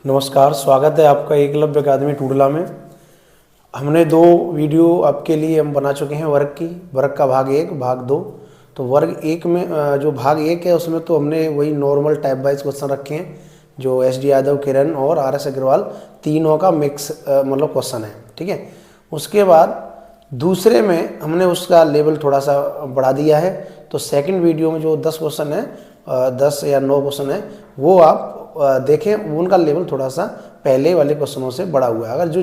नमस्कार, स्वागत है आपका एकलव्य अकादमी टूडला में। हमने 2 वीडियो आपके लिए हम बना चुके हैं वर्ग का भाग 1 भाग 2। तो वर्ग 1 में जो भाग 1 है उसमें तो हमने वही नॉर्मल टाइप वाइज क्वेश्चन रखे हैं जो एस.डी. यादव, किरण और आर.एस. अग्रवाल तीनों का मिक्स मतलब क्वेश्चन है, ठीक है। उसके बाद दूसरे में हमने उसका लेवल थोड़ा सा बढ़ा दिया है। तो सेकंड वीडियो में जो 10 क्वेश्चन है 10 या 9 क्वेश्चन है वो आप देखें, उनका लेवल थोड़ा सा पहले वाले क्वेश्चनों से बढ़ा हुआ है। अगर जो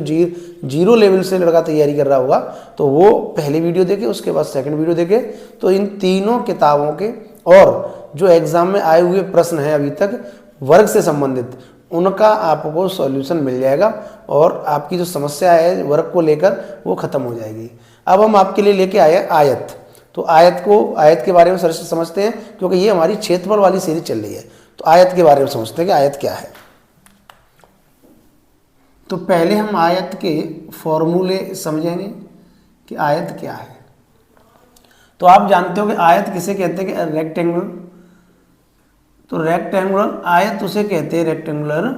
जीरो लेवल से लड़का तैयारी कर रहा होगा तो वो पहली वीडियो देखे, उसके बाद सेकंड वीडियो देखे। तो इन तीनों किताबों के और जो एग्जाम में आए हुए प्रश्न हैं अभी तक वर्ग से संबंधित, उनका आपको सॉल्यूशन मिल जाएगा और आपकी जो समस्या है वर्ग को लेकर वो खत्म हो जाएगी। अब हम आपके लिए लेके आए आयत। तो आयत के बारे में सर से समझते हैं, क्योंकि ये हमारी क्षेत्रफल वाली सीरीज चल रही है। तो आयत के बारे में समझते हैं कि आयत क्या है। तो पहले हम आयत के फॉर्मूले समझेंगे कि आयत क्या है। तो आप जानते हो कि आयत किसे कहते हैं कि रेक्टेंगुलर। तो रेक्टेंगुलर आयत उसे कहते हैं रेक्टेंगुलर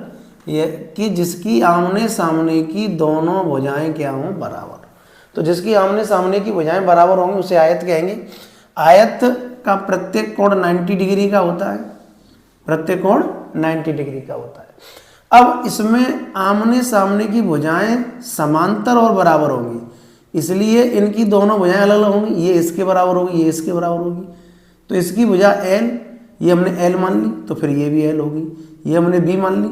ये कि जिसकी आमने सामने की दोनों भुजाएं क्या हों बराबर। तो जिसकी आमने सामने की भुजाएं बराबर होंगी उसे आयत कहेंगे। आयत का प्रत्येक कोण 90 डिग्री का होता है, प्रत्येक कोण 90 डिग्री का होता है। अब इसमें आमने सामने की भुजाएं समांतर और बराबर होंगी, इसलिए इनकी दोनों भुजाएं अलग अलग होंगी। ये इसके बराबर होगी, ये इसके बराबर होगी। तो इसकी भुजा L, ये हमने L मान ली तो फिर ये भी L होगी। ये हमने B मान ली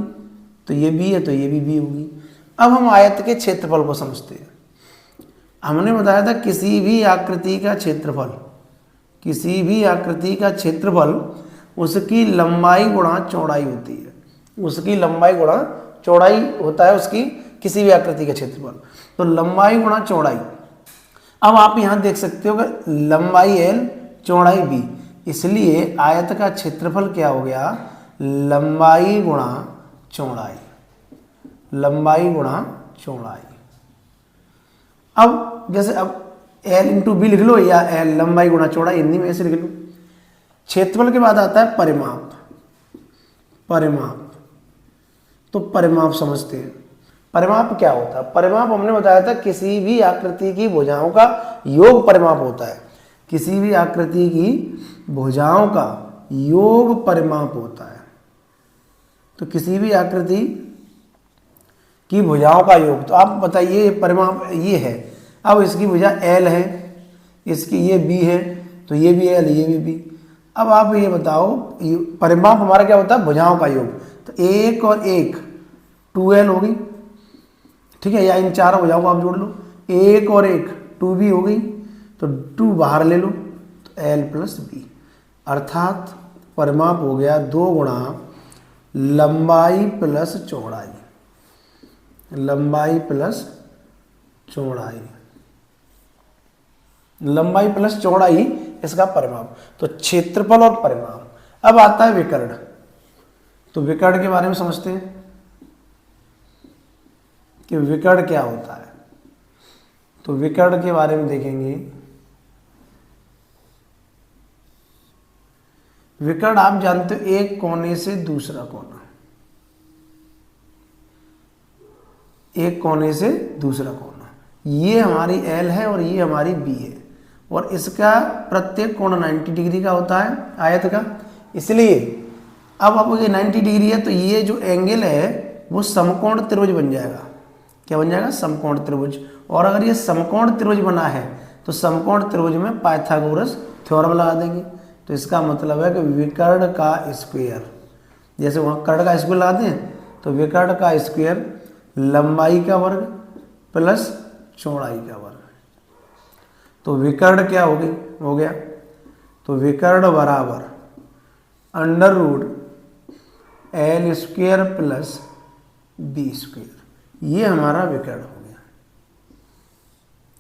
तो ये B है तो ये भी B होगी। अब हम आयत के क्षेत्रफल को समझते हैं। हमने बताया था किसी भी आकृति का क्षेत्रफल, किसी भी आकृति का क्षेत्रफल उसकी लंबाई गुणा चौड़ाई होती है। उसकी लंबाई गुणा चौड़ाई होता है उसकी किसी भी आकृति का क्षेत्रफल। तो लंबाई गुणा चौड़ाई। अब आप यहाँ देख सकते हो कि लंबाई L चौड़ाई B, इसलिए आयत का क्षेत्रफल क्या हो गया, लंबाई गुणा चौड़ाई, लंबाई गुणा चौड़ाई। अब जैसे अब L इंटू B लिख लो या L लंबाई गुणा चौड़ाई, हिंदी में ऐसे लिख लो। क्षेत्रफल के बाद आता है परिमाप। परिमाप, तो परिमाप समझते हैं। परिमाप क्या होता है? परिमाप हमने बताया था किसी भी आकृति की भुजाओं का योग परिमाप होता है। किसी भी आकृति की भुजाओं का योग परिमाप होता है। तो किसी भी आकृति की भुजाओं का योग, तो आप बताइए परिमाप ये है। अब इसकी भुजा L है, इसकी ये B है, तो ये भी L ये भी B। अब आप ये बताओ परिमाप हमारा क्या होता है, भुजाओं का योग। तो 1 और 1 2L होगी, ठीक है, या इन चारों भुजाओं को आप जोड़ लो। 1 और 1 2B हो गई, तो 2 बाहर ले लो तो L प्लस B। अर्थात परिमाप हो गया 2 गुणा लंबाई प्लस चौड़ाई, लंबाई प्लस चौड़ाई, लंबाई प्लस चौड़ाई इसका परिमाप। तो क्षेत्रफल और परिमाप। अब आता है विकर्ण। तो विकर्ण के बारे में समझते हैं कि विकर्ण क्या होता है। तो विकर्ण के बारे में देखेंगे। विकर्ण आप जानते हो एक कोने से दूसरा कोना, एक कोने से दूसरा कोना। ये हमारी L है और ये हमारी B है, और इसका प्रत्येक कोण 90 डिग्री का होता है आयत का। इसलिए अब आपको ये 90 डिग्री है तो ये जो एंगल है वो समकोण त्रिभुज बन जाएगा। क्या बन जाएगा? समकोण त्रिभुज। और अगर ये समकोण त्रिभुज बना है तो समकोण त्रिभुज में पाइथागोरस थ्योरम लगा देंगे। तो इसका मतलब है कि विकर्ण का स्क्वायर, जैसे वहाँ कर्ण का स्क्वायर लगाते हैं, तो विकर्ण का स्क्वायर लंबाई का वर्ग प्लस चौड़ाई का वर्ग। तो विकर्ण क्या हो गया? तो विकर्ण बराबर under root L square plus B square. ये हमारा विकर्ण हो गया।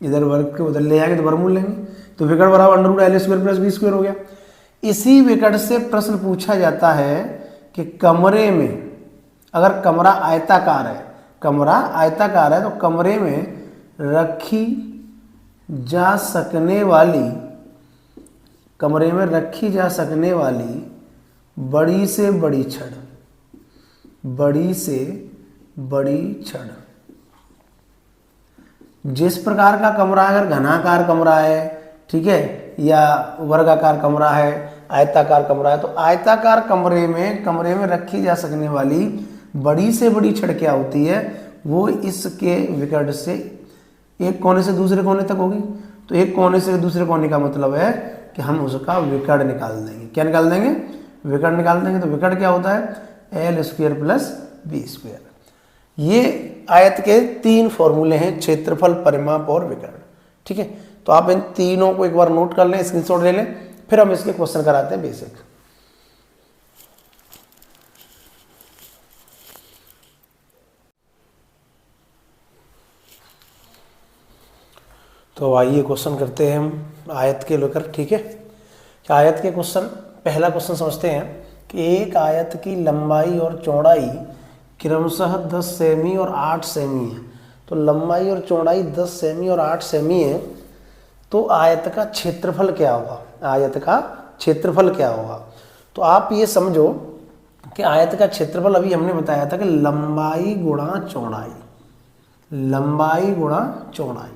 इधर वर्ग के उधर ले जाएंगे तो वर्गमूल लेंगे, तो विकर्ण बराबर under root L square plus B square हो गया। इसी विकर्ण से प्रश्न पूछा जाता है कि कमरे में, अगर कमरा आयताकार है, कमरा आयताकार है तो कमरे में रखी जा सकने वाली, कमरे में रखी जा सकने वाली बड़ी से बड़ी छड़, बड़ी से बड़ी छड़। जिस प्रकार का कमरा, अगर घनाकार कमरा है, ठीक है, या वर्गाकार कमरा है, आयताकार कमरा है, तो आयताकार कमरे में रखी जा सकने वाली बड़ी से बड़ी छड़ क्या होती है, वो इसके विकर्ण से एक कोने से दूसरे कोने तक होगी। तो एक कोने से दूसरे कोने का मतलब है कि हम उसका विकर्ण निकाल देंगे। क्या निकाल देंगे? विकर्ण निकाल देंगे। तो विकर्ण क्या होता है? L square plus B square. ये आयत के 3 फॉर्मूले हैं, क्षेत्रफल, परिमाप और विकर्ण। ठीक है, तो आप इन तीनों को एक बार नोट कर लें, स्क्रीनशॉट ले लें, फिर हम इसके क्वेश्चन कराते हैं बेसिक। तो आइए क्वेश्चन करते हैं हम आयत के लेकर। ठीक है, कि आयत के क्वेश्चन, पहला क्वेश्चन समझते हैं कि एक आयत की लंबाई और चौड़ाई क्रमशः 10 सेमी और 8 सेमी है। तो लंबाई और चौड़ाई 10 सेमी और 8 सेमी है, तो आयत का क्षेत्रफल क्या होगा? आयत का क्षेत्रफल क्या होगा? तो आप ये समझो कि आयत का क्षेत्रफल अभी हमने बताया था कि लंबाई गुणा चौड़ाई, लंबाई गुणा चौड़ाई।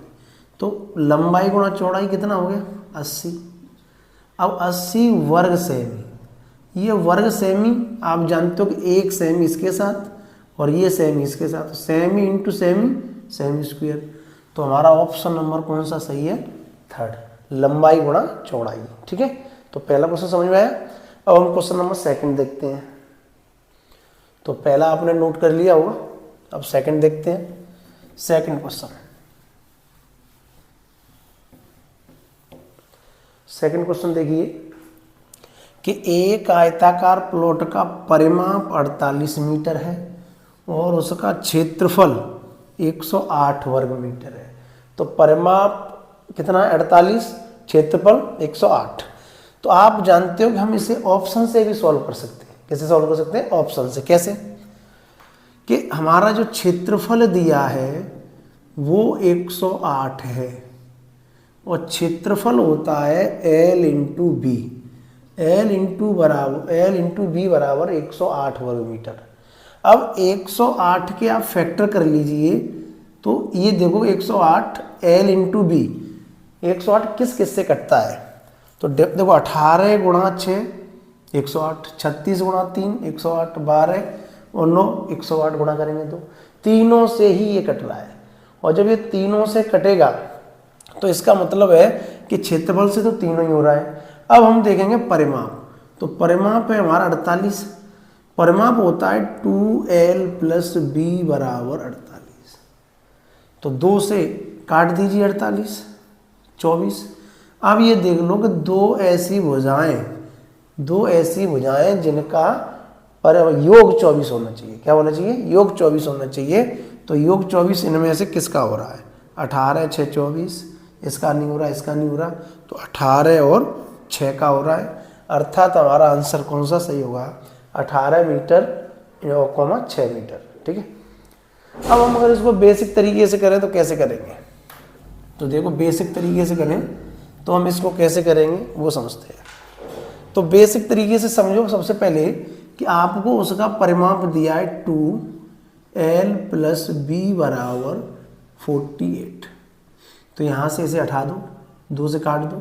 तो लंबाई गुणा चौड़ाई कितना हो गया? 80। अब 80 वर्ग सेमी, ये वर्ग सेमी आप जानते हो कि 1 सेमी इसके साथ और ये सेमी इसके साथ, semi into semi, semi square. तो हमारा ऑप्शन नंबर कौन सा सही है? थर्ड, लंबाई गुणा चौड़ाई। ठीक है, तो पहला क्वेश्चन समझ में आया। अब हम क्वेश्चन नंबर सेकंड देखते हैं। तो पहला आपने नोट कर लिया होगा, अब सेकंड देखते हैं। सेकंड क्वेश्चन, सेकंड क्वेश्चन देखिए कि एक आयताकार प्लॉट का परिमाप 48 मीटर है और उसका क्षेत्रफल 108 वर्ग मीटर है। तो परिमाप कितना है? 48, क्षेत्रफल 108। तो आप जानते हो कि हम इसे ऑप्शन से भी सॉल्व कर सकते हैं। कैसे सॉल्व कर सकते हैं? ऑप्शन से। कैसे? कि हमारा जो क्षेत्रफल दिया है वो 108 है और क्षेत्रफल होता है L into B. L into B बराबर 108 वर्ग मीटर। अब 108 के आप फैक्टर कर लीजिए, तो ये देखो 108 L इंटू बी, 108 किस किस से कटता है? तो देखो 18 गुणा 6 108, 36 गुणा 3 108, 12 और 9 108 गुणा करेंगे तो तीनों से ही ये कट रहा है। और जब ये तीनों से कटेगा तो इसका मतलब है कि क्षेत्रफल से तो तीनों ही हो रहा है। अब हम देखेंगे परिमाप। तो परिमाप है हमारा 48, परिमाप होता है 2L प्लस बी बराबर 48। तो 2 से काट दीजिए 48, 24। अब ये देख लो कि दो ऐसी भुजाएं जिनका पर योग 24 होना चाहिए। क्या होना चाहिए? योग 24 होना चाहिए। तो योग 24 इनमें से किसका हो रहा है? 18 6 24, इसका नहीं हो रहा, इसका नहीं हो रहा, तो 18 और 6 का हो रहा है। अर्थात हमारा आंसर कौन सा सही होगा? 18 मीटर 6 मीटर। ठीक है, अब हम अगर इसको बेसिक तरीके से करें तो कैसे करेंगे? तो देखो बेसिक तरीके से करें तो हम इसको कैसे करेंगे वो समझते हैं। तो बेसिक तरीके से समझो सबसे पहले कि आपको उसका परिमाप दिया है 2L प्लस बी बराबर 48। तो यहाँ से इसे हटा दो, 2 से काट दो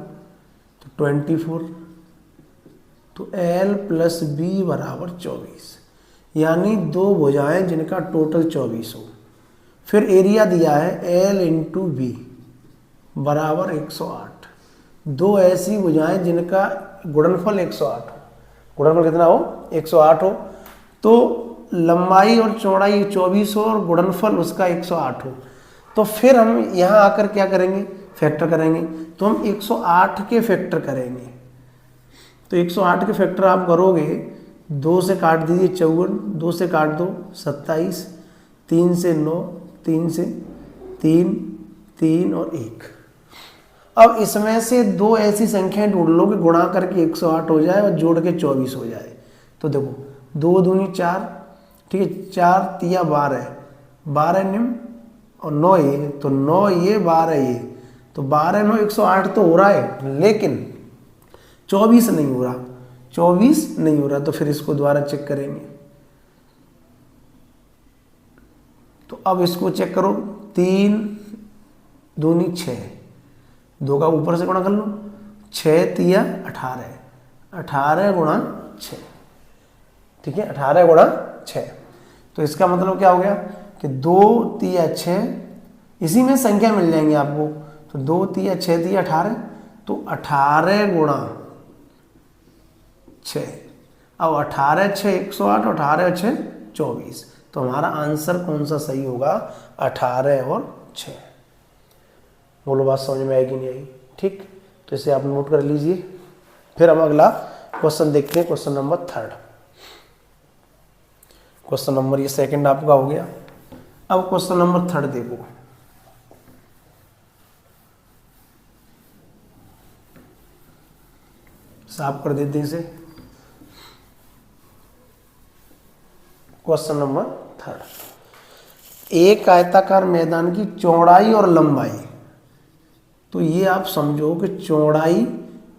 तो 24। तो L प्लस बी बराबर 24, यानी दो भुजाएं जिनका टोटल 24 हो। फिर एरिया दिया है L इंटू बी बराबर 108। दो ऐसी भुजाएं जिनका गुणनफल 108 हो। गुणनफल कितना हो? 108 हो। तो लंबाई और चौड़ाई 24 हो और गुणनफल उसका 108 हो। तो फिर हम यहाँ आकर क्या करेंगे? फैक्टर करेंगे। तो हम 108 के फैक्टर करेंगे। तो 108 के फैक्टर आप करोगे, 2 से काट दीजिए 54, 2 से काट दो 27, 3 से 9, 3 से 3, 3 और 1। अब इसमें से दो ऐसी संख्याएं ढूंढ लो कि गुणा करके 108 हो जाए और जोड़ के 24 हो जाए। तो देखो 2 दूनी 4, ठीक है, 4 तिया 12, 12 निम और 9 ये, तो 9 ये 12 ये, तो 12 9 108 तो हो रहा है, लेकिन 24 नहीं हो रहा, 24 नहीं हो रहा। तो फिर इसको दोबारा चेक करेंगे। अब इसको चेक करो, 3 दूनी 6, 2 का ऊपर से गुणा कर लो, 6 तिया 18, 18 गुणा 6, ठीक है, 18 गुणा 6। तो इसका मतलब क्या हो गया कि 2 तिया 6, इसी में संख्या मिल जाएंगी आपको, तो 2 तिया 6 तिया 18, तो 18 गुणा 6। अब 18 6 108, 18 6 24। तो हमारा आंसर कौन सा सही होगा? 18 और 6। बोलो बात समझ में आएगी नहीं आई? ठीक, तो इसे आप नोट कर लीजिए। फिर हम अगला क्वेश्चन देखते हैं, क्वेश्चन नंबर 3। क्वेश्चन नंबर ये सेकंड आपका हो गया। अब क्वेश्चन नंबर 3 देखो। साफ कर देते हैं इसे। क्वेश्चन नंबर 3, एक आयताकार मैदान की चौड़ाई और लंबाई, तो ये आप समझो कि चौड़ाई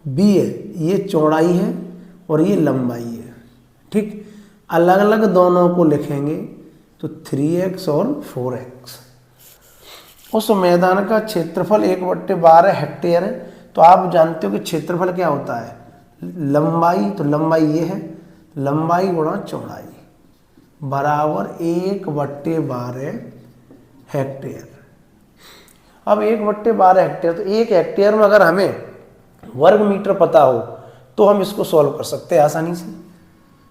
b है, ये चौड़ाई है और ये लंबाई है, ठीक। अलग अलग दोनों को लिखेंगे तो 3x और 4x। उस मैदान का क्षेत्रफल 1/12 हेक्टेयर है। तो आप जानते हो कि क्षेत्रफल क्या होता है? लंबाई, तो लंबाई ये है, लंबाई गुणा चौड़ाई बराबर 1/12 हेक्टेयर। अब 1/12 हेक्टेयर, तो 1 हेक्टेयर में अगर हमें वर्ग मीटर पता हो तो हम इसको सॉल्व कर सकते हैं आसानी से।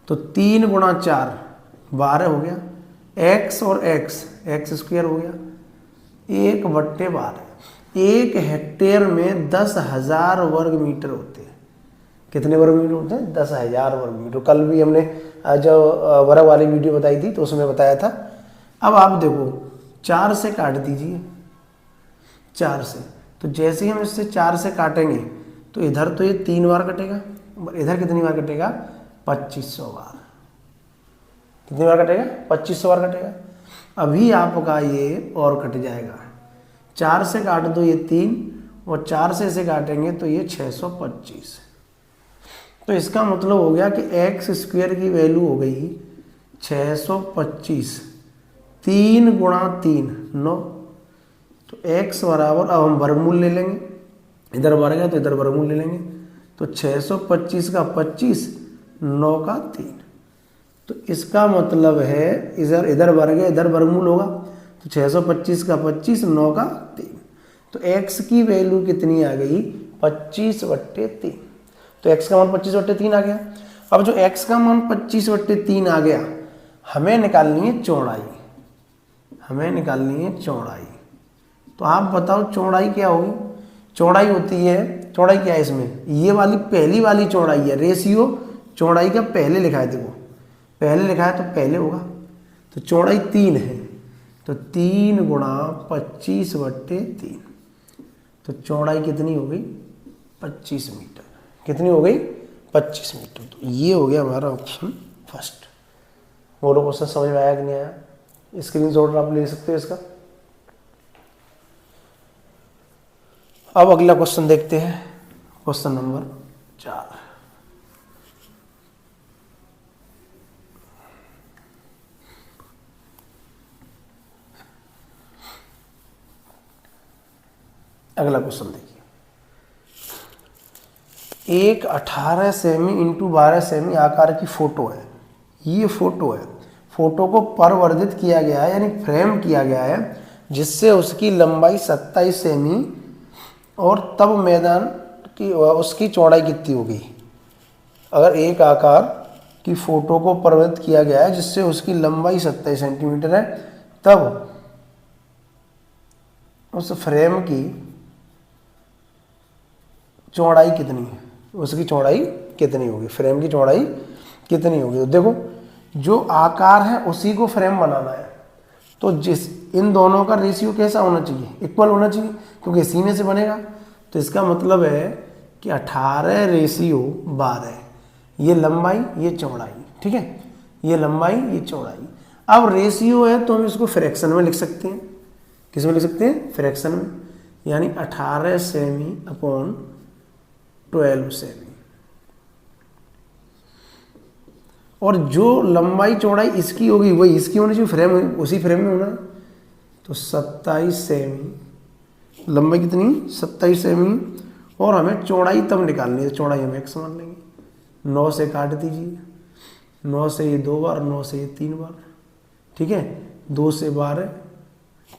तो 3 गुणा 4 12 हो गया, x और x स्क्वायर हो गया, 1/12। 1 हेक्टेयर में 10,000 वर्ग मीटर होते हैं। कितने वर्ग मीटर होते हैं? 10,000 वर्ग मीटर। कल भी हमने जो वर्ग वाली वीडियो बताई थी तो उसमें बताया था। अब आप देखो, 4 से काट दीजिए, 4 से, तो जैसे ही हम इससे 4 से काटेंगे तो इधर तो ये 3 बार कटेगा, इधर कितनी बार कटेगा? 2500 बार। कितनी बार कटेगा? 2500 बार कटेगा। अभी आपका ये और कट जाएगा, 4 से काट दो ये 3, और 4 से इसे काटेंगे तो ये 625। तो इसका मतलब हो गया कि एक्स स्क्वायर की वैल्यू हो गई 625। 3 गुणा 3 9। तो x बराबर, अब हम वर्गमूल ले लेंगे, इधर वर्ग है तो इधर वर्गमूल ले लेंगे। तो 625 का 25, 9 का 3। तो इसका मतलब है इधर इधर वर्ग है, इधर वर्गमूल होगा, तो 625 का 25, 9 का 3। तो x की वैल्यू कितनी आ गई? 25/3। तो x का मान 25/3 आ गया। अब जो x का मान 25/3 आ गया, हमें निकालनी है चौड़ाई, हमें निकालनी है चौड़ाई। तो आप बताओ चौड़ाई क्या होगी? चौड़ाई होती है, चौड़ाई क्या है इसमें? ये वाली पहली वाली चौड़ाई है, रेशियो चौड़ाई का पहले लिखा है, देखो पहले लिखा है तो पहले होगा। तो चौड़ाई 3 है, तो 3 गुणा 25/3। तो चौड़ाई कितनी हो गई? 25 मीटर। कितनी हो गई? 25 मीटर। तो ये हो गया हमारा ऑप्शन फर्स्ट। बोलो क्वेश्चन समझ में आया कि नहीं आया? स्क्रीनशॉट आप ले सकते हो इसका। अब अगला क्वेश्चन देखते हैं, क्वेश्चन नंबर 4। अगला क्वेश्चन देखिए, एक 18 सेमी इंटू 12 सेमी आकार की फोटो है। ये फोटो है, फोटो को परवर्धित किया गया है, यानी फ्रेम किया गया है, जिससे उसकी लंबाई 27 सेमी और तब मैदान की उसकी चौड़ाई कितनी होगी? अगर एक आकार की फोटो को परवर्धित किया गया है जिससे उसकी लंबाई 27 सेंटीमीटर है, तब उस फ्रेम की चौड़ाई कितनी है? उसकी चौड़ाई कितनी होगी? फ्रेम की चौड़ाई कितनी होगी? तो देखो, जो आकार है उसी को फ्रेम बनाना है, तो जिस इन दोनों का रेशियो कैसा होना चाहिए? इक्वल होना चाहिए, क्योंकि इसी में से बनेगा। तो इसका मतलब है कि 18/12, ये लंबाई ये चौड़ाई, ठीक है, ये लंबाई ये चौड़ाई। अब रेशियो है तो हम इसको फ्रैक्शन में लिख सकते हैं। किस में लिख सकते हैं? फ्रैक्शन में, यानी 18 सेमी अपॉन 12 सेमी। और जो लंबाई चौड़ाई इसकी होगी वही इसकी होनी चाहिए, फ्रेम उसी फ्रेम में होना। तो 27 सेमी, लंबाई कितनी 27 सेमी, और हमें चौड़ाई तब निकालनी है, चौड़ाई हम x मान लेंगे। 9 से काट दीजिए, 9 से ये 2 बार, 9 से ये 3 बार, ठीक है। 2 से 12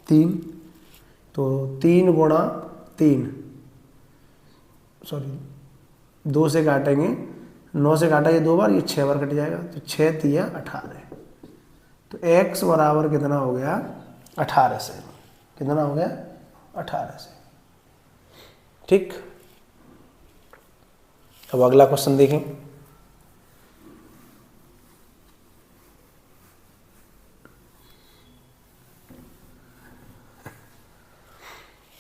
3, तो 3 गुणा 3, सॉरी 2 से काटेंगे, 9 से काटा ये 2 बार, ये 6 बार कट जाएगा, तो 6 तिया 18। तो x बराबर कितना हो गया 18 से, कितना हो गया 18 से, ठीक। अब अगला क्वेश्चन देखें।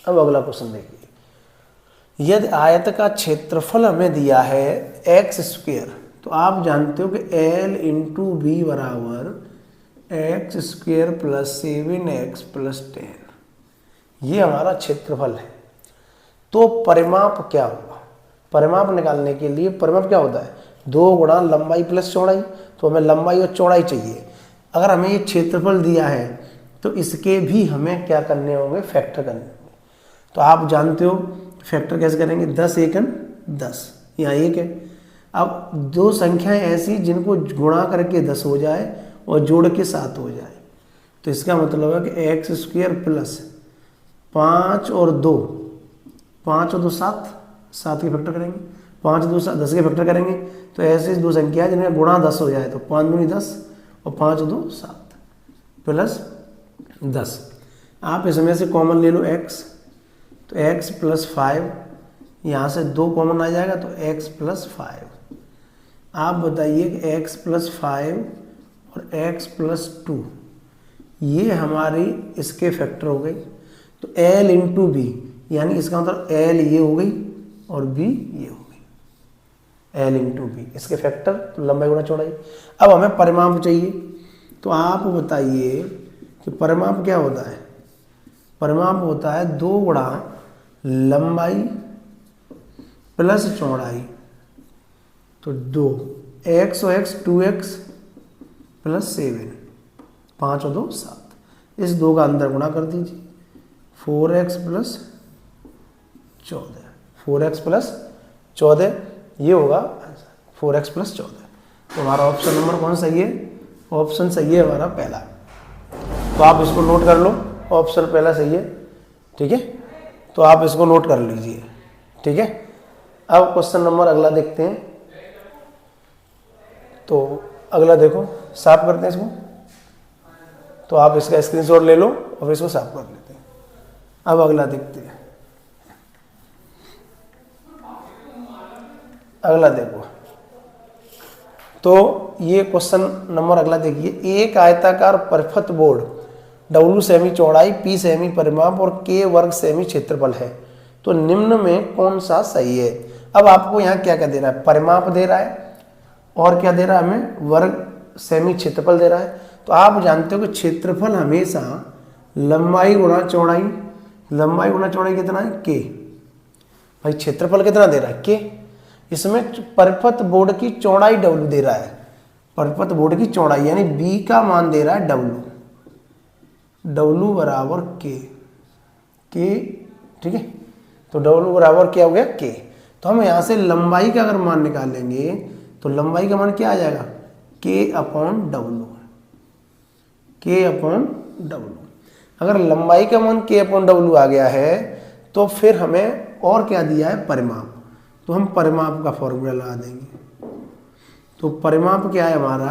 अब अगला क्वेश्चन देखिए, यदि आयत का क्षेत्रफल हमें दिया है एक्स स्क्वेयर, तो आप जानते हो कि L इंटू बी बराबर x square plus 7x plus 10, ये हमारा क्षेत्रफल है। तो परिमाप क्या होगा? परिमाप निकालने के लिए परिमाप क्या होता है 2 गुणा लंबाई प्लस चौड़ाई, तो हमें लंबाई और चौड़ाई चाहिए। अगर हमें ये क्षेत्रफल दिया है तो इसके भी हमें क्या करने होंगे, फैक्टर करने होंगे। तो आप जानते हो फैक्टर कैसे करेंगे, 10 एकन 10, यहाँ 1 है। अब दो संख्याएं ऐसी जिनको गुणा करके 10 हो जाए और जोड़ के 7 हो जाए, तो इसका मतलब है कि एक्स स्क्वेयर प्लस 5 और 2, 5 और 2 7, 7 के फैक्टर करेंगे, 5 2 7 10 के फैक्टर करेंगे। तो ऐसे दो संख्या जिनमें गुणा 10 हो जाए, तो 5 दूनी 10 और 5 2 7 प्लस 10। आप इसमें से कॉमन ले लो x, तो x प्लस 5, यहाँ से 2 कॉमन आ जाएगा तो x प्लस 5। आप बताइए कि x प्लस 5 और x प्लस 2 ये हमारी इसके फैक्टर हो गई। तो L इंटू बी, यानी इसका मतलब L ये हो गई और B ये हो गई, L इंटू बी इसके फैक्टर, तो लंबाई गुणा चौड़ाई। अब हमें परिमाप चाहिए, तो आप बताइए कि परिमाप क्या होता है। परिमाप होता है 2 गुणा लंबाई प्लस चौड़ाई, तो 2 x और x 2x प्लस 7, 5 और 2 7, इस 2 का अंदर गुणा कर दीजिए, 4x प्लस 14, 4x प्लस 14 ये होगा 4x प्लस 14। तो हमारा ऑप्शन नंबर कौन सही है, ऑप्शन सही है हमारा पहला। तो आप इसको नोट कर लो, ऑप्शन पहला सही है, ठीक है। तो आप इसको नोट कर लीजिए, ठीक है। अब क्वेश्चन नंबर अगला देखते हैं। तो अगला देखो, साफ करते हैं इसको, तो आप इसका स्क्रीनशॉट ले लो और इसको साफ कर लेते हैं। अब अगला देखते हैं, अगला देखो। तो ये क्वेश्चन नंबर अगला देखिए, एक आयताकार परिपथ बोर्ड W सेमी चौड़ाई, P सेमी परिमाप और K वर्ग सेमी क्षेत्रफल है, तो निम्न में कौन सा सही है। अब आपको यहाँ क्या क्या दे रहा है, परिमाप दे रहा है और क्या दे रहा है हमें, वर्ग सेमी क्षेत्रफल दे रहा है। तो आप जानते हो कि क्षेत्रफल हमेशा लंबाई गुणा चौड़ाई, लंबाई गुणा चौड़ाई कितना है K, भाई क्षेत्रफल कितना दे रहा है K। इसमें परिपथ बोर्ड की चौड़ाई W दे रहा है, परिपथ बोर्ड की चौड़ाई यानी B का मान दे रहा है W बराबर K, ठीक है। तो W बराबर क्या हो गया K। तो हम यहाँ से लंबाई का अगर मान निकालेंगे तो लंबाई का मान क्या आ जाएगा, K upon W, K upon W। अगर लंबाई का मान K अपॉन W आ गया है तो फिर हमें और क्या दिया है, परिमाप। तो हम परिमाप का फॉर्मूला लगा देंगे। तो परिमाप क्या है हमारा,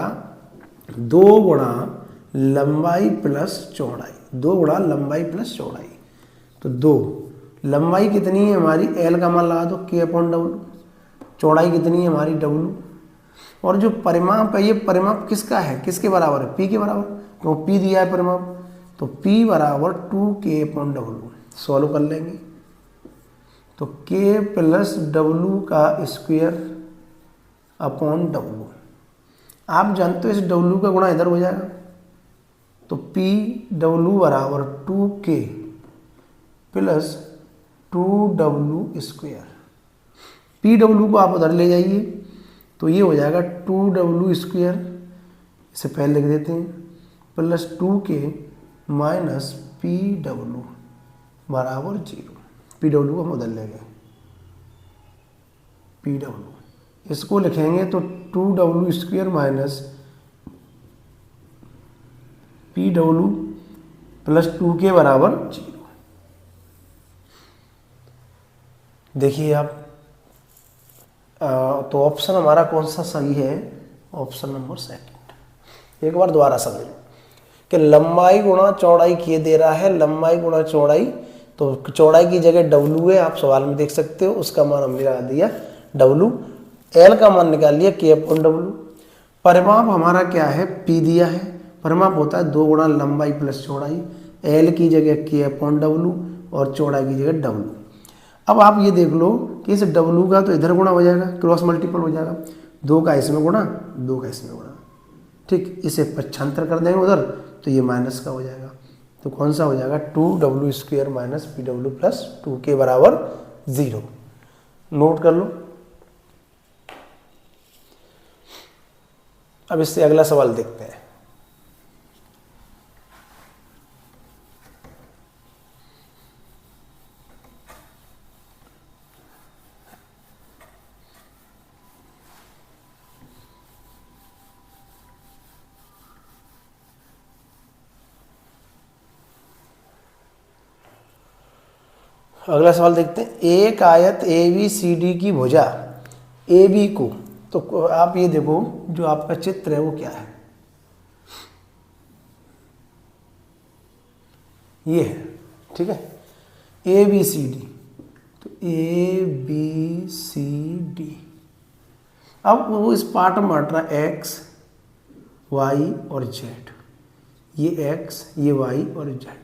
2 गुणा लंबाई प्लस चौड़ाई, 2 गुणा लंबाई प्लस चौड़ाई। तो 2 लंबाई कितनी है हमारी, L का मान लगा दो K अपॉन W, चौड़ाई कितनी है हमारी W, और जो परिमाप है ये परिमाप किसका है, किसके बराबर है, P के बराबर, क्योंकि P दिया है परिमाप। तो P बराबर 2K अपॉन W, सॉल्व कर लेंगे। तो K प्लस W का स्क्वायर अपॉन W, आप जानते हो इस W का गुणा इधर हो जाएगा, तो P W बराबर 2K plus 2W square. P W को आप उधर ले जाइए तो ये हो जाएगा 2W स्क्वायर, इसे पहले लिख देते हैं, plus 2K minus P W बराबर 0। पी डब्ल्यू को हम बदल लेंगे, पी डब्ल्यू इसको लिखेंगे तो 2w² minus P W plus 2k बराबर 0। देखिए आप तो ऑप्शन हमारा कौन सा सही है, ऑप्शन नंबर सेकंड। एक बार दोबारा समझ लो कि लंबाई गुणा चौड़ाई किए दे रहा है, लंबाई गुणा चौड़ाई, तो चौड़ाई की जगह डब्लू है, आप सवाल में देख सकते हो, उसका मान हमने लगा दिया डब्लू। एल का मान निकाल लिया के अपॉन डब्लू। परिमाप हमारा क्या है, पी दिया है, परिमाप होता है 2 गुणा लंबाई प्लस चौड़ाई। एल की जगह के अपॉन डब्लू और चौड़ाई की जगह डब्लू। अब आप ये देख लो कि इस डब्लू का तो इधर गुणा हो जाएगा, क्रॉस मल्टीपल हो जाएगा, 2 का इसमें गुणा, 2 का इसमें गुणा, ठीक। इसे पक्षांतर कर देंगे उधर तो ये माइनस का हो जाएगा, तो कौन सा हो जाएगा 2w² minus P W plus 2k बराबर 0। नोट कर लो। अब इससे अगला सवाल देखते हैं। अगला सवाल देखते हैं। एक आयत ए बी सी डी की भुजा ए बी को, तो आप ये देखो जो आपका चित्र है वो क्या है, ये है, ठीक है, ए बी सी डी। तो ए बी सी डी, अब वो इस पार्ट में बांट रहा है एक्स वाई और जेड, ये एक्स ये वाई और जेड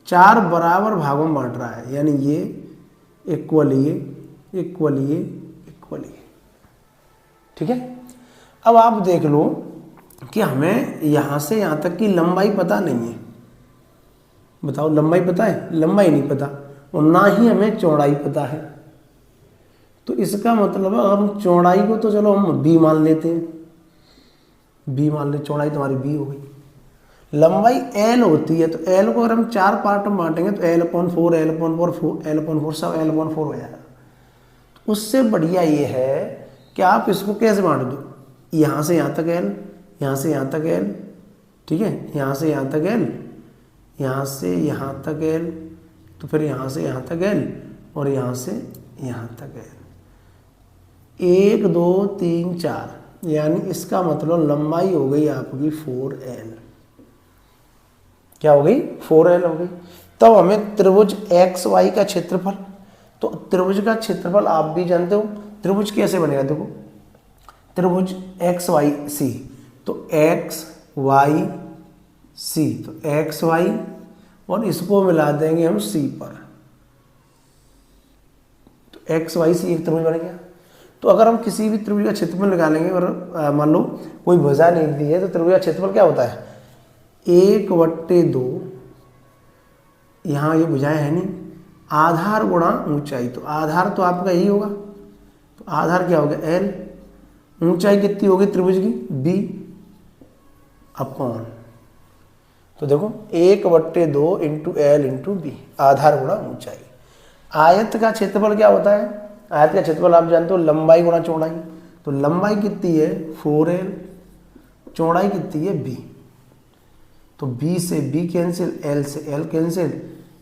4 बराबर भागों में बांट रहा है, यानी ये इक्वल ये इक्वल ये इक्वल ये, ठीक है। अब आप देख लो कि हमें यहाँ से यहाँ तक की लंबाई पता नहीं है, बताओ लंबाई पता है, लंबाई नहीं पता, और ना ही हमें चौड़ाई पता है। तो इसका मतलब है हम चौड़ाई को तो चलो हम b मान लेते हैं, b मान ले, चौड़ाई तुम्हारी b हो गई। लंबाई l होती है, तो l को अगर हम 4 पार्ट में बांटेंगे तो l/4 l/4 l/4 सब l/4 हो जाएगा। तो उससे बढ़िया ये है कि आप इसको कैसे बांट दो, यहाँ से यहाँ तक l, यहाँ से यहाँ तक l, ठीक है, यहाँ से यहाँ तक l, यहाँ से यहाँ तक l, तो फिर यहाँ से यहाँ तक l और यहाँ से यहाँ तक l, 1 2 3 4, यानी इसका मतलब लंबाई हो गई आपकी 4l। क्या हो गई, 4l हो गई। तब हमें त्रिभुज एक्स वाई का क्षेत्रफल, तो त्रिभुज का क्षेत्रफल आप भी जानते हो, त्रिभुज कैसे बनेगा, देखो त्रिभुज एक्स वाई सी, तो एक्स वाई सी, तो एक्स वाई और इसको मिला देंगे हम सी पर, तो एक्स वाई सी एक त्रिभुज बन गया। तो अगर हम किसी भी त्रिभुज का क्षेत्रफल निकालेंगे और मान लो कोई भुजा नहीं दी है, तो त्रिभुज का क्षेत्रफल क्या होता है 1/2, यहाँ ये भुजाएं है नहीं, आधार गुणा ऊंचाई, तो आधार तो आपका यही होगा, तो आधार क्या होगा l, ऊंचाई कितनी होगी त्रिभुज की b अपॉन, तो देखो 1/2 इंटू l इंटू बी, आधार गुणा ऊंचाई। आयत का क्षेत्रफल क्या होता है, आयत का क्षेत्रफल आप जानते हो लंबाई गुणा चौड़ाई, तो लंबाई कितनी है 4l, चौड़ाई कितनी है b, तो b से b कैंसिल, l से l कैंसिल,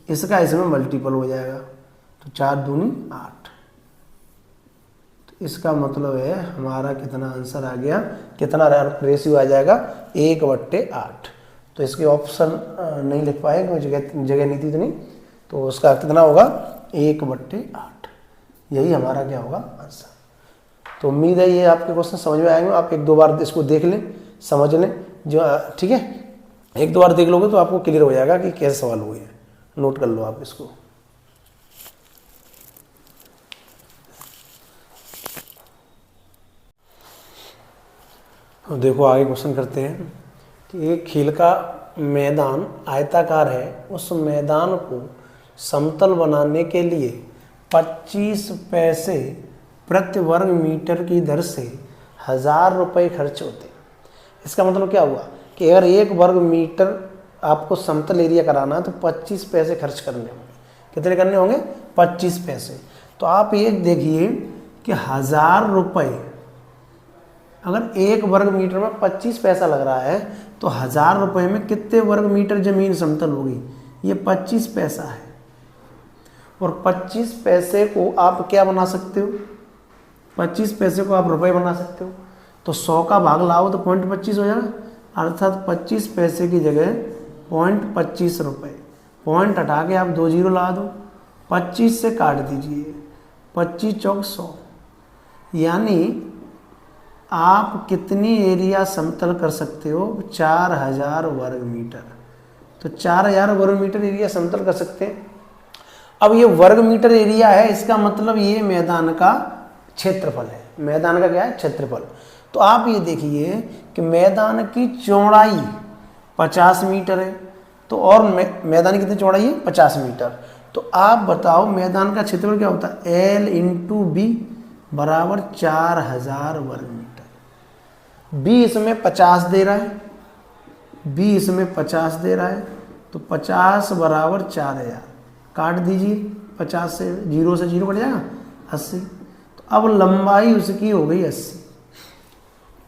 इसका इसमें मल्टीपल हो जाएगा, तो 4 दूनी 8। तो इसका मतलब है हमारा कितना आंसर आ गया, कितना रेशियो आ जाएगा 1/8। तो इसके ऑप्शन नहीं लिख पाए क्योंकि जगह नहीं थी इतनी, तो उसका कितना होगा 1/8, यही हमारा क्या होगा आंसर। तो उम्मीद है ये आपके क्वेश्चन समझ में आएंगे, आप 1-2 बार इसको देख लें, समझ लें, जो ठीक है 1-2 बार देख लोगे तो आपको क्लियर हो जाएगा कि कैसे सवाल हुए हैं। नोट कर लो आप इसको। देखो आगे क्वेश्चन करते हैं कि एक खेल का मैदान आयताकार है, उस मैदान को समतल बनाने के लिए 25 पैसे प्रति वर्ग मीटर की दर से 1000 रुपये खर्च होते हैं। इसका मतलब क्या हुआ कि अगर 1 वर्ग मीटर आपको समतल एरिया कराना है तो 25 पैसे खर्च करने होंगे। कितने करने होंगे? 25 पैसे। तो आप ये देखिए कि 1000 रुपये, अगर 1 वर्ग मीटर में 25 पैसा लग रहा है तो 1000 रुपये में कितने वर्ग मीटर जमीन समतल होगी? ये 25 पैसा है। और 25 पैसे को आप क्या बना सकते हो? 25 पैसे को आप रुपए बना सकते हो। तो 100 का भाग लाओ तो 0.25 हो जाएगा, अर्थात 25 पैसे की जगह 0.25 रुपये। पॉइंट हटा के आप 2 जीरो ला दो, 25 से काट दीजिए, 25 चौक 100, यानी आप कितनी एरिया समतल कर सकते हो? 4000 वर्ग मीटर। तो 4000 वर्ग मीटर एरिया समतल कर सकते हैं। अब ये वर्ग मीटर एरिया है, इसका मतलब ये मैदान का क्षेत्रफल है। मैदान का क्या है? क्षेत्रफल। तो आप ये देखिए कि मैदान की चौड़ाई 50 मीटर है, तो और मैदान की कितनी चौड़ाई है? 50 मीटर। तो आप बताओ मैदान का क्षेत्रफल क्या होता है? L इंटू बी बराबर 4000 वर्ग मीटर। बी इसमें 50 दे रहा है, बी इसमें 50 दे रहा है, तो 50 बराबर 4000, काट दीजिए 50 से, 0 से 0 कट जाएगा, 80। तो अब लंबाई उसकी हो गई 80।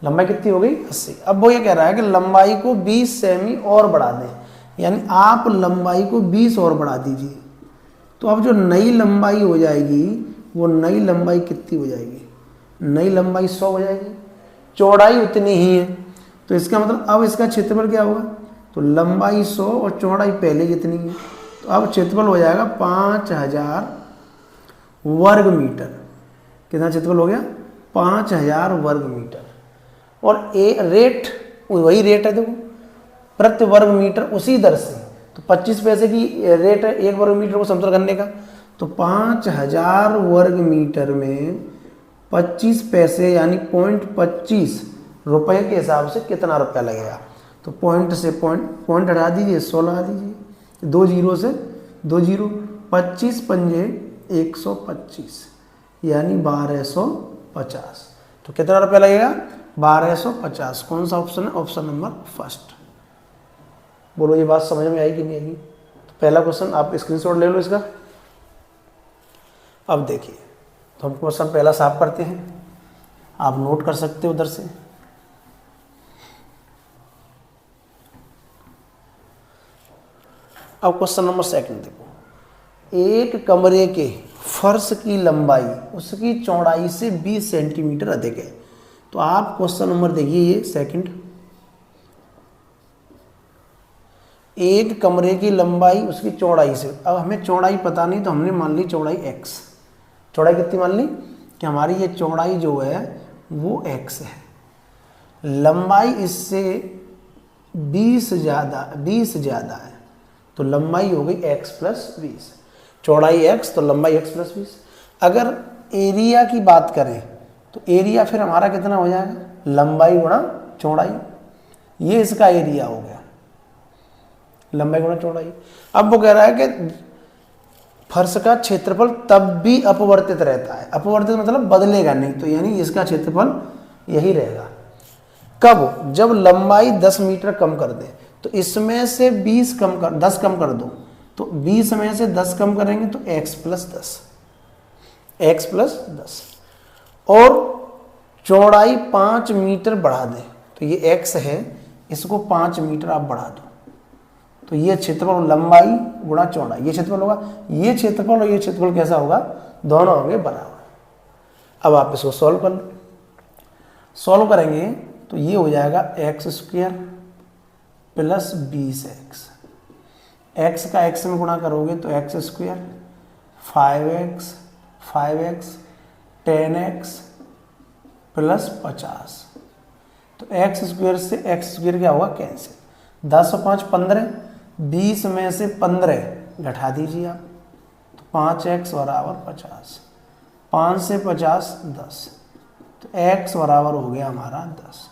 लंबाई कितनी हो गई? 80। अब वो ये कह रहा है कि लंबाई को 20 सेमी और बढ़ा दें, यानी आप लंबाई को 20 और बढ़ा दीजिए। तो अब जो नई लंबाई हो जाएगी वो नई लंबाई कितनी हो जाएगी? नई लंबाई 100 हो जाएगी, चौड़ाई उतनी ही है। तो इसका मतलब अब इसका क्षेत्रफल क्या होगा? तो लंबाई 100 और चौड़ाई पहले जितनी है, तो अब क्षेत्रफल हो जाएगा 5000 वर्ग मीटर। कितना क्षेत्रफल हो गया? 5000 वर्ग मीटर। और रेट वही रेट है, देखो प्रति वर्ग मीटर उसी दर से। तो 25 पैसे की रेट है 1 वर्ग मीटर को समतल करने का। तो 5000 वर्ग मीटर में 25 पैसे यानी 0.25 रुपये के हिसाब से कितना रुपया लगेगा? तो पॉइंट से पॉइंट हटा दीजिए, 100 लगा दीजिए, 2 जीरो से 2 जीरो, 25 पंजे 125 यानी 1250। तो कितना रुपया लगेगा? 1250। कौन सा ऑप्शन है? Option number first. बोलो ये बात समझ में आई कि नहीं आई? तो पहला क्वेश्चन आप स्क्रीनशॉट ले लो इसका। अब देखिए, तो हम क्वेश्चन पहला साफ करते हैं, आप नोट कर सकते हो उधर से। अब क्वेश्चन नंबर सेकंड देखो, एक कमरे के फर्श की लंबाई उसकी चौड़ाई से 20 सेंटीमीटर अधिक है। तो आप क्वेश्चन नंबर देखिए ये सेकंड, एक कमरे की लंबाई उसकी चौड़ाई से। अब हमें चौड़ाई पता नहीं तो हमने मान ली चौड़ाई x। चौड़ाई कितनी मान ली? कि हमारी ये चौड़ाई जो है वो x है, लंबाई इससे 20 ज़्यादा है, तो लंबाई हो गई x प्लस 20। चौड़ाई x तो लंबाई x प्लस 20। अगर एरिया की बात करें तो एरिया फिर हमारा कितना हो जाएगा? लंबाई गुणा चौड़ाई। ये इसका एरिया हो गया, लंबाई गुणा चौड़ाई। अब वो कह रहा है कि फर्श का क्षेत्रफल तब भी अपवर्तित रहता है। अपवर्तित मतलब बदलेगा नहीं, तो यानी इसका क्षेत्रफल यही रहेगा। कब? जब लंबाई 10 मीटर कम कर दे। तो इसमें से 10 कम कर दो, तो 20 में से 10 कम करेंगे तो x प्लस 10। और चौड़ाई 5 मीटर बढ़ा दें, तो ये x है, इसको 5 मीटर आप बढ़ा दो, तो ये क्षेत्रफल लंबाई गुणा चौड़ाई, ये क्षेत्रफल होगा। ये क्षेत्रफल और ये क्षेत्रफल कैसा होगा? दोनों होंगे बराबर। अब आप इसको सॉल्व कर लो। सॉल्व करेंगे तो ये हो जाएगा x² प्लस 20x। x का x में गुणा करोगे तो x², 5x 10x प्लस 50। तो x² से x² क्या होगा? कैंसिल। 10 और 5 15, 20 में से 15 घटा दीजिए आप, तो 5x बराबर 50। 5 से 50 10, तो x बराबर हो गया हमारा 10।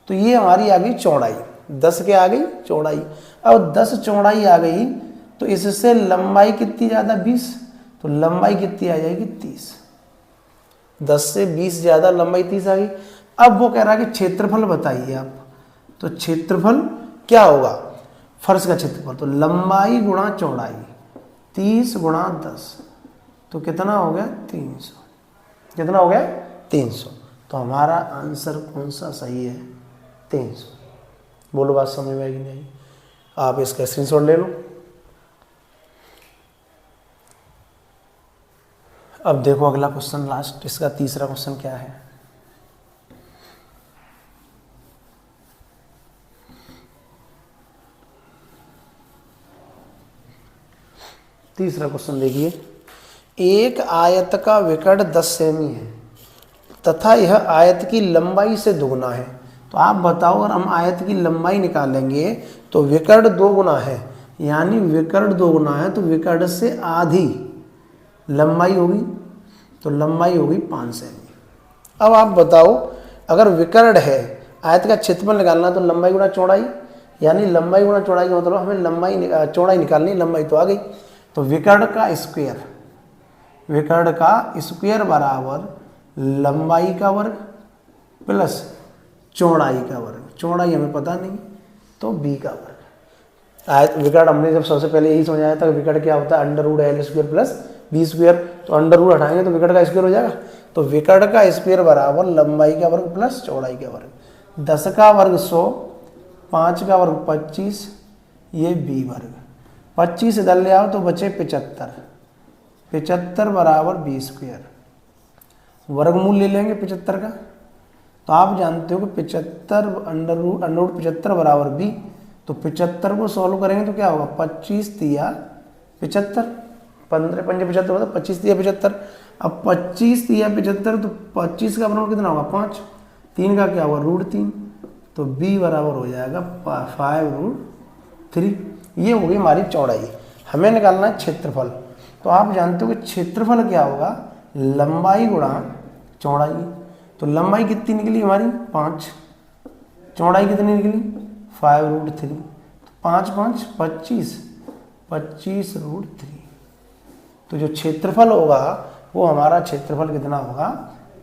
तो ये हमारी आ गई चौड़ाई, 10 के आ गई चौड़ाई। अब 10 चौड़ाई आ गई तो इससे लंबाई कितनी ज़्यादा? 20, तो लंबाई कितनी आ जाएगी? 30। 10 से 20 ज़्यादा, लंबाई 30 आ गई। अब वो कह रहा है कि क्षेत्रफल बताइए आप। तो क्षेत्रफल क्या होगा? फर्श का क्षेत्रफल, तो लंबाई गुणा चौड़ाई 30 गुणा 10, तो कितना हो गया 300। कितना हो गया 300। तो हमारा आंसर कौन सा सही है 300। बोलो बात समझ में आएगी नहीं? आप इसका स्क्रीनशॉट ले लो। अब देखो अगला क्वेश्चन, लास्ट इसका तीसरा क्वेश्चन क्या है। तीसरा क्वेश्चन देखिए, एक आयत का विकर्ण 10 सेमी है तथा यह आयत की लंबाई से दुगुना है। तो आप बताओ, अगर हम आयत की लंबाई निकालेंगे तो विकर्ण 2 गुना है, यानी विकर्ण 2 गुना है तो विकर्ण से आधी लंबाई होगी, तो लंबाई होगी 5 सेमी। अब आप बताओ, अगर विकर्ण है, आयत का क्षेत्रफल निकालना तो लंबाई गुणा चौड़ाई, यानी लंबाई गुणा चौड़ाई का मतलब हमें लंबाई चौड़ाई निकालनी, लंबाई तो आ गई। तो विकर्ण का स्क्वायर, विकर्ण का स्क्वायर बराबर लंबाई का वर्ग प्लस चौड़ाई का वर्ग। चौड़ाई हमें पता नहीं, तो b का वर्ग। आयत विकर्ण हमने जब सबसे पहले यही समझाया था, विकर्ण क्या होता है, under root L square plus B square. तो अंडर रूट हटाएंगे तो विकर्ण का स्क्वायर हो जाएगा। तो विकर्ण का स्क्वायर बराबर लंबाई का वर्ग प्लस चौड़ाई का वर्ग। 10 का वर्ग 100, 5 का वर्ग 25, ये b वर्ग। 25 इधर ले आओ तो बचे 75, 75 बराबर बी स्क्वायर। वर्गमूल ले लेंगे 75 का, तो आप जानते हो कि 75 अंडर रूट 75 बराबर b। तो 75 को सॉल्व करेंगे तो क्या होगा, 25 तिया 75, 15 पंजे 75 होता, 25 तिया 75। अब 25 तिया 75, तो 25 का बराबर कितना होगा 5, 3 का क्या होगा √3, तो b बराबर हो जाएगा 5√3। ये होगी हमारी चौड़ाई। हमें निकालना है क्षेत्रफल। तो आप जानते हो कि क्षेत्रफल क्या होगा, लंबाई गुणा चौड़ाई। तो लंबाई कितनी निकली हमारी 5, चौड़ाई कितनी निकली 5√3। तो 5 5 25, 25√3। तो जो क्षेत्रफल होगा वो हमारा क्षेत्रफल कितना होगा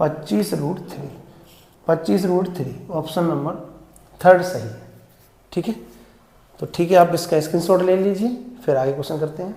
25√3। 25√3 ऑप्शन नंबर 3 सही है। ठीक है, तो ठीक है, आप इसका स्क्रीनशॉट ले लीजिए, फिर आगे क्वेश्चन करते हैं।